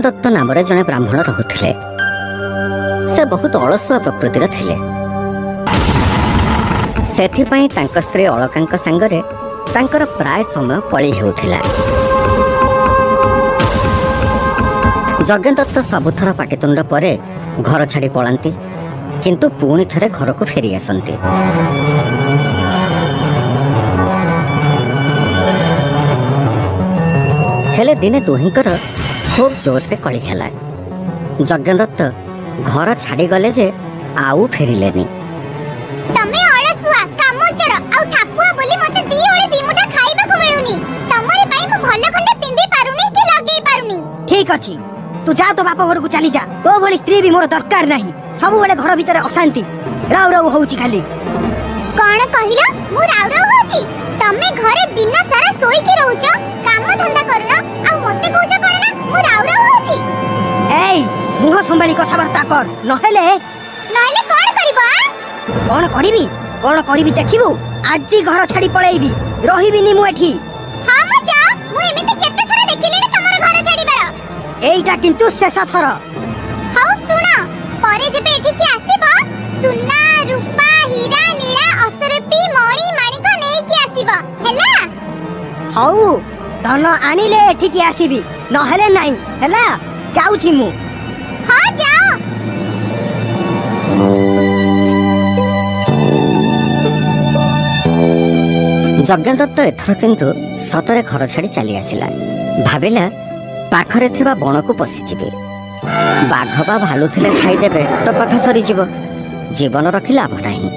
दत्त नाम जड़े ब्राह्मण रहुथिले। से बहुत अलसुआ प्रकृतिर थिले। सेथिपाई तांक स्त्री अलकांक संगरे तांकर प्राय समय पळी हेउथिला। जज्ञदत्त सबुथर पाटितुंड परे घर छाड़ी पलांती, किंतु पुणी थरे घर को फेरी आसंती। हेले दिने दुहिंकर खूब जोर रे कली हैला। जज्ञदत्त घर छाड़ी गले जे आउ फेरिलेनी। तमे अलसुआ कामोचर आउ ठापुआ बोली मते दी ओळे दी मुठा खाइबा को मिलुनी। तमरे पई मु भलो खंडे पिंदी पारुनी कि लगेई पारुनी। ठीक अछि, तू जा तो बाप घर को चली जा। तो भली स्त्री भी मोर दरकार नाही। सब बेले घर भीतर अशांति राउ राउ होउची खाली। कोन कहिला मु राउ राउ होची? तमे घरे दिन सारा सोई के रहउछ, काम धंदा करना आ मते कहउछ कोन ना मु राउ राउ होची। एई मुह संभाली कथाबार्ता कर, नहेले कोन करिबा? कोन करिबी देखिबू। आज घर छाड़ी पळेइबी, रहिबिनी मु एठी। हां म जा, मु एमिते केते थरा देखिलेनी तमर घर छाड़ीबार। एईटा किंतु शेष थर। हाउ सुना, परे जेबे एठी की आसीबा, सुन्ना रूपा हीरा नीला असरपी मणि माणिक नेई की आसीबा हैला। हाउ धन आनिले एठी की आसीबी, नहेले नाही हैला। जाउ छी मु। हां जाओ। जज्ञदत्त एथर किंतु सतरे घर छाड़ी चली आसिला। भाविला पाखरे थिबा बण को पशिजिबे। बाघ बा भालू थिले खाइदेबे तो कथा सरी जीव, जीवन रखी लाभ नाही।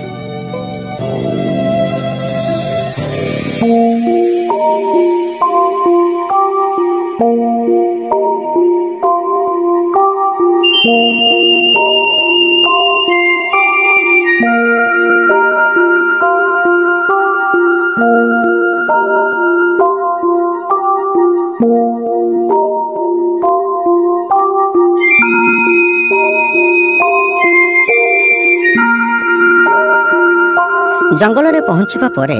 जंगल रे पहुंचबा परे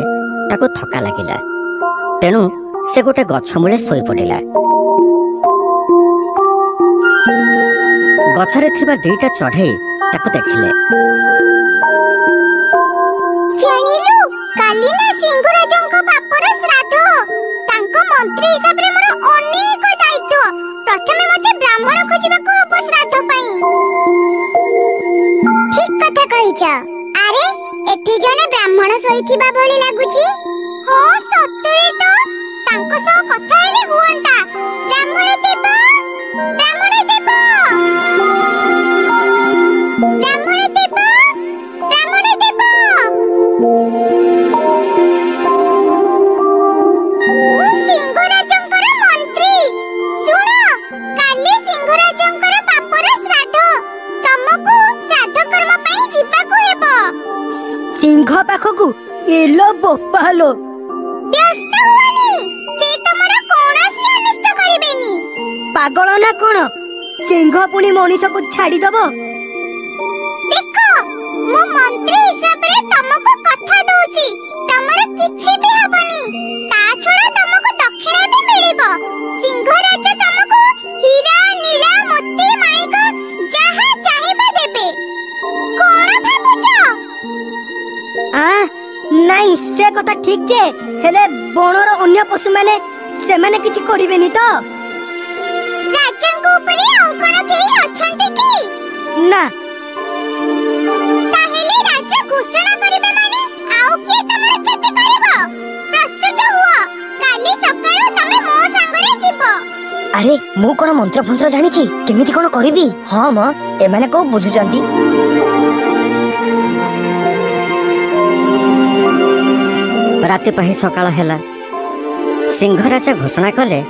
ताको थका लागिला, तेणु से गोटे गछ मूले सोई पड़िला। गछरे थिबा दुईटा चढ़ेई ताको देखिले। जानिलु काली ना सिंहराजंक बापर श्राद्ध, तांको मंत्री हिसाब रे मोर अनेक दायित्व। प्रथमे मते ब्राह्मण खोजिबा को हबो श्राद्ध पई। ठीक कथा कहिछ। अरे एठी जने ब्राह्मण सोईथिबा भली लागुची। हो सत्तरे तो तांको सह कथा हेले हुअंता। ब्राह्मण देव, ब्राह्मण देव, ब्राह्मण देव, ब्राह्मण देव। मु सिंहराजंकर मंत्री। सुन, काली सिंहराजंकर बापर श्राद्ध, तमको श्राद्ध कर्म पई जिबा को हेबो। सिंह पाखकु एलो बोपालो। व्यस्त हुआनी, से तमर कोनोसी अनिष्ट करिबेनी। पागल ना कोन? सिंह पुनी मनीष को छाड़ी दबो। देखो, मु मंत्री हिसाब रे तमको कथा दोची, तमर किछि भी हबनी। ता छोड़ा तमको दक्षिणा भी मिलिबो। सिंहराज तमको हीरा नीला मोती माणिक जहा चाहिबा देबे। कोन भाबुछ? नहीं से कथा ठीक जे, हेले बनर अन्य पशु माने से माने किछि करिवेनी तो। राजंक ऊपर आउ कोन केही अछंती की? ना। ताहेले राजा घोषणा करिबे माने आउ के तमर क्षति करबो। प्रस्तुत हुआ, काली सकाळ तमे मो संगरे जिवो। अरे मु कोन मंत्र फंत्र जानि छी, केमिति कोन करिबी? हां म ए माने को बुझुचंती। राति पही सकाळ हेला। सिंहराजा घोषणा कले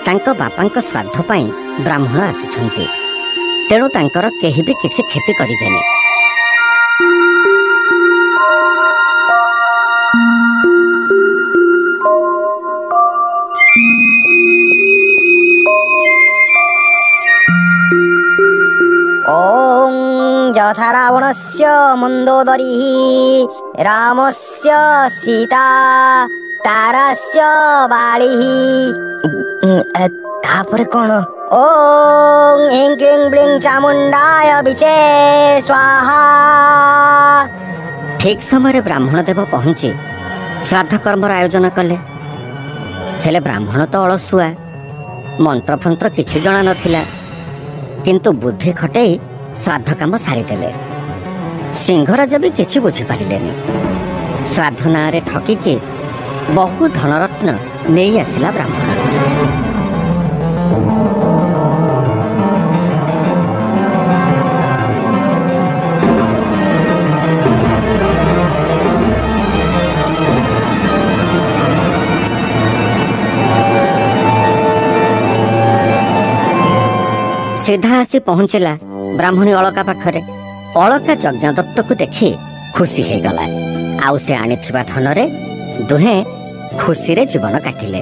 तांको बापांको श्राद्ध पाई ब्राह्मण आसुछंती, तेणु तांकर केही भी किछि क्षति करिबेनी। ओम यथा रावणस्य मन्दोदरी रामस्य सीता तारास्य बाली। तापर कोन? ओम ଇଂ କ୍ଲିଂ ବ୍ଲିଂ ଚାମୁଣ୍ଡାୟ ବିଚେ ସ୍ୱାହା। ଠିକ୍ ସମୟରେ ବ୍ରାହ୍ମଣ ଦେବ ପହଞ୍ଚି ଶ୍ରାଦ୍ଧ କର୍ମର ଆୟୋଜନ କଲେ। ହେଲେ ବ୍ରାହ୍ମଣ ତ ଅଳସୁଆ, ମନ୍ତ୍ରଫନ୍ତ୍ର କିଛି ଜଣା ନଥିଲା, କିନ୍ତୁ ବୁଦ୍ଧି ଖଟେଇ ଶ୍ରାଦ୍ଧ କାମ ସାରିଦେଲେ। ସିଂହରାଜ ବି କିଛି ବୁଝିପାରିଲେନି। ଶ୍ରାଦ୍ଧ ନାଁରେ ଠକିକି ବହୁ ଧନରତ୍ନ ନେଇ ଆସିଲା ବ୍ରାହ୍ମଣ। ସିଧା ଆସି ପହଞ୍ଚିଲା ବ୍ରାହ୍ମଣୀ ଅଳକା ପାଖରେ। ଅଳକା ଯଜ୍ଞଦତ୍ତକୁ ଦେଖି ଖୁସି ହେଇଗଲା। ଆଉ ସେ ଆଣିଥିବା ଧନରେ ଦୁହେଁ ଖୁସିରେ ଜୀବନ କାଟିଲେ।